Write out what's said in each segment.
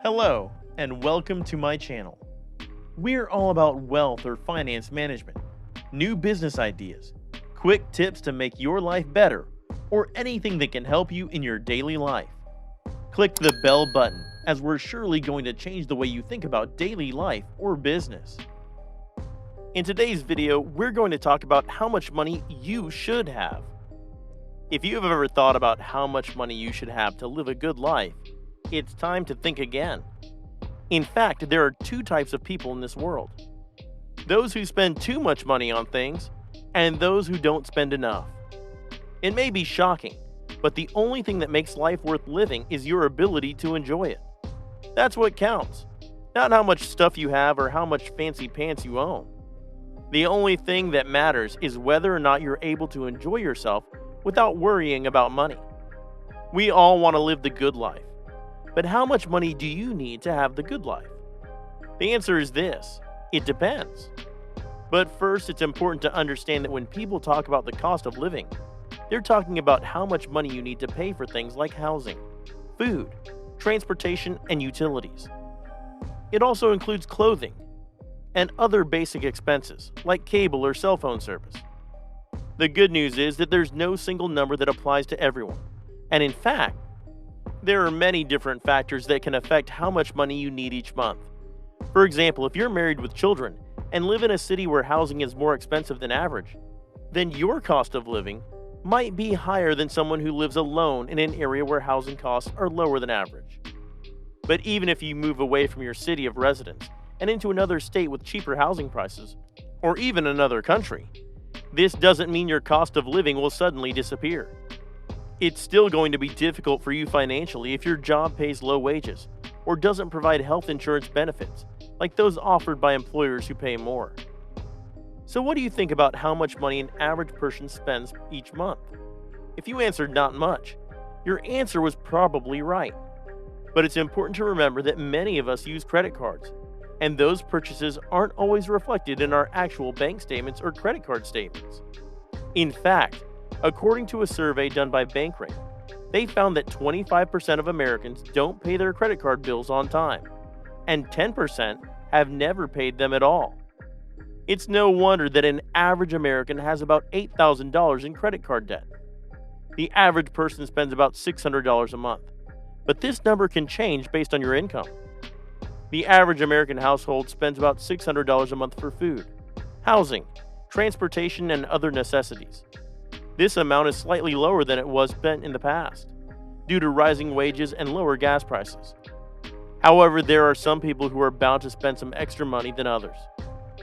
Hello, and welcome to my channel. We're all about wealth or finance management, new business ideas, quick tips to make your life better, or anything that can help you in your daily life. Click the bell button, as we're surely going to change the way you think about daily life or business. In today's video, we're going to talk about how much money you should have. If you have ever thought about how much money you should have to live a good life, it's time to think again. In fact, there are two types of people in this world. Those who spend too much money on things, and those who don't spend enough. It may be shocking, but the only thing that makes life worth living is your ability to enjoy it. That's what counts, not how much stuff you have or how much fancy pants you own. The only thing that matters is whether or not you're able to enjoy yourself without worrying about money. We all want to live the good life. But how much money do you need to have the good life? The answer is this: it depends. But first, it's important to understand that when people talk about the cost of living, they're talking about how much money you need to pay for things like housing, food, transportation, and utilities. It also includes clothing and other basic expenses like cable or cell phone service. The good news is that there's no single number that applies to everyone, and in fact, there are many different factors that can affect how much money you need each month. For example, if you're married with children and live in a city where housing is more expensive than average, then your cost of living might be higher than someone who lives alone in an area where housing costs are lower than average. But even if you move away from your city of residence and into another state with cheaper housing prices, or even another country, this doesn't mean your cost of living will suddenly disappear. It's still going to be difficult for you financially if your job pays low wages or doesn't provide health insurance benefits like those offered by employers who pay more. So what do you think about how much money an average person spends each month? If you answered not much, your answer was probably right. But it's important to remember that many of us use credit cards, and those purchases aren't always reflected in our actual bank statements or credit card statements. In fact, according to a survey done by Bankrate, they found that 25% of Americans don't pay their credit card bills on time, and 10% have never paid them at all. It's no wonder that an average American has about $8,000 in credit card debt. The average person spends about $600 a month, but this number can change based on your income. The average American household spends about $600 a month for food, housing, transportation, and other necessities. This amount is slightly lower than it was spent in the past, due to rising wages and lower gas prices. However, there are some people who are bound to spend some extra money than others.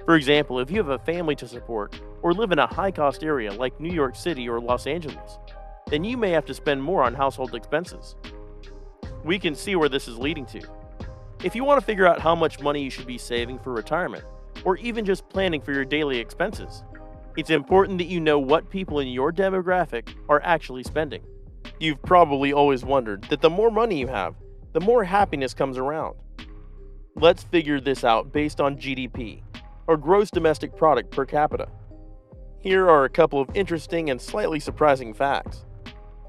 For example, if you have a family to support or live in a high-cost area like New York City or Los Angeles, then you may have to spend more on household expenses. We can see where this is leading to. If you want to figure out how much money you should be saving for retirement, or even just planning for your daily expenses, it's important that you know what people in your demographic are actually spending. You've probably always wondered that the more money you have, the more happiness comes around. Let's figure this out based on GDP, or gross domestic product per capita. Here are a couple of interesting and slightly surprising facts.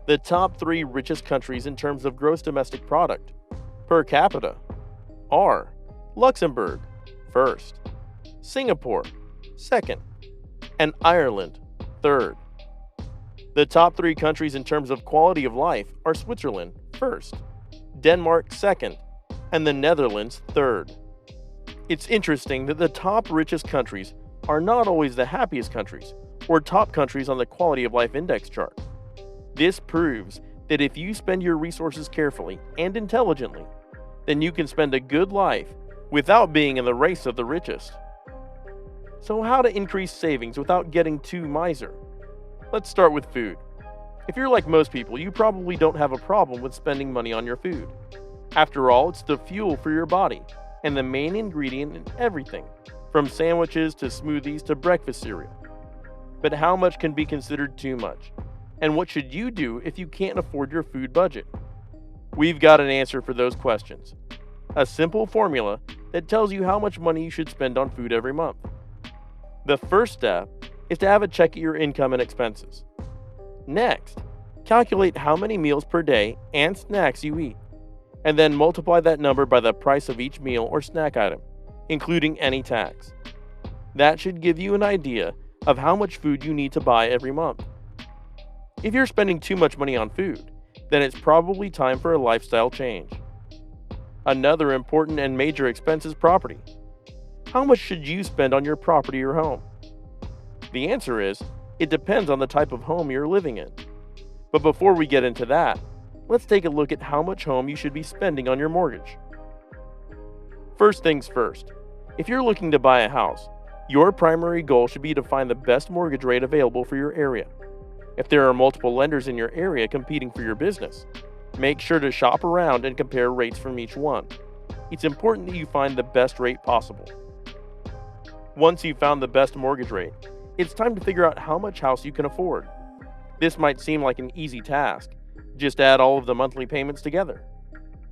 The top 3 richest countries in terms of gross domestic product per capita are Luxembourg, first, Singapore, second, and Ireland, third. The top 3 countries in terms of quality of life are Switzerland, first, Denmark, second, and the Netherlands, third. It's interesting that the top richest countries are not always the happiest countries, or top countries on the quality of life index chart. This proves that if you spend your resources carefully and intelligently, then you can spend a good life without being in the race of the richest. So how to increase savings without getting too miser? Let's start with food. If you're like most people, you probably don't have a problem with spending money on your food. After all, it's the fuel for your body and the main ingredient in everything, from sandwiches to smoothies to breakfast cereal. But how much can be considered too much? And what should you do if you can't afford your food budget? We've got an answer for those questions. A simple formula that tells you how much money you should spend on food every month. The first step is to have a check at your income and expenses. Next, calculate how many meals per day and snacks you eat. and then multiply that number by the price of each meal or snack item, including any tax. That should give you an idea of how much food you need to buy every month. If you're spending too much money on food, then it's probably time for a lifestyle change. Another important and major expense is property. How much should you spend on your property or home? The answer is, it depends on the type of home you're living in. But before we get into that, let's take a look at how much home you should be spending on your mortgage. First things first, if you're looking to buy a house, your primary goal should be to find the best mortgage rate available for your area. If there are multiple lenders in your area competing for your business, make sure to shop around and compare rates from each one. It's important that you find the best rate possible. Once you've found the best mortgage rate, it's time to figure out how much house you can afford. This might seem like an easy task. Just add all of the monthly payments together.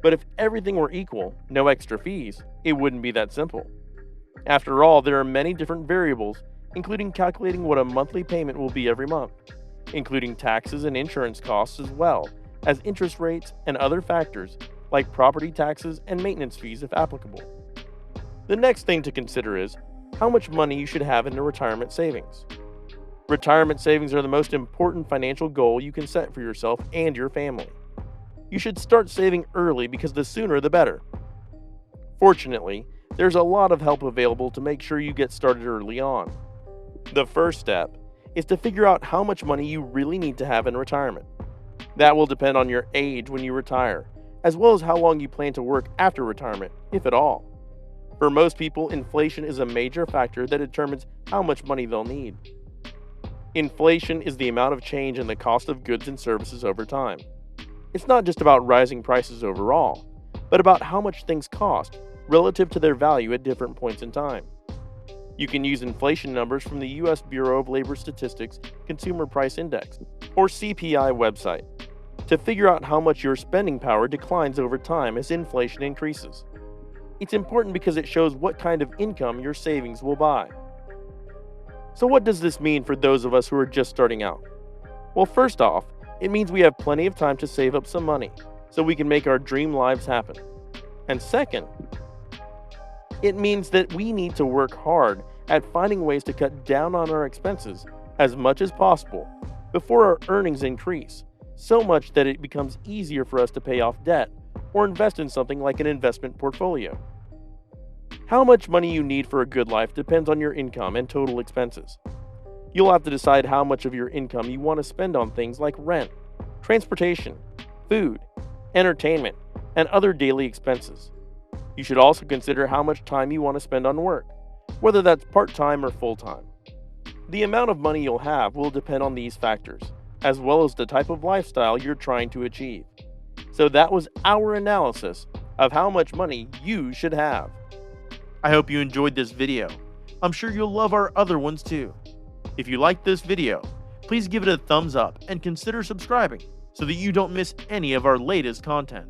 But if everything were equal, no extra fees, it wouldn't be that simple. After all, there are many different variables, including calculating what a monthly payment will be every month, including taxes and insurance costs as well as interest rates and other factors like property taxes and maintenance fees if applicable. The next thing to consider is how much money you should have in a retirement savings. Retirement savings are the most important financial goal you can set for yourself and your family. You should start saving early because the sooner the better. Fortunately, there's a lot of help available to make sure you get started early on. The first step is to figure out how much money you really need to have in retirement. That will depend on your age when you retire, as well as how long you plan to work after retirement, if at all. For most people, inflation is a major factor that determines how much money they'll need. Inflation is the amount of change in the cost of goods and services over time. It's not just about rising prices overall, but about how much things cost relative to their value at different points in time. You can use inflation numbers from the U.S. Bureau of Labor Statistics Consumer Price Index, or CPI website, to figure out how much your spending power declines over time as inflation increases. It's important because it shows what kind of income your savings will buy. So what does this mean for those of us who are just starting out? Well, first off, it means we have plenty of time to save up some money so we can make our dream lives happen. And second, it means that we need to work hard at finding ways to cut down on our expenses as much as possible before our earnings increase, so much that it becomes easier for us to pay off debt or invest in something like an investment portfolio. How much money you need for a good life depends on your income and total expenses. You'll have to decide how much of your income you want to spend on things like rent, transportation, food, entertainment, and other daily expenses. You should also consider how much time you want to spend on work, whether that's part-time or full-time. The amount of money you'll have will depend on these factors, as well as the type of lifestyle you're trying to achieve. So that was our analysis of how much money you should have. I hope you enjoyed this video. I'm sure you'll love our other ones too. If you liked this video, please give it a thumbs up and consider subscribing so that you don't miss any of our latest content.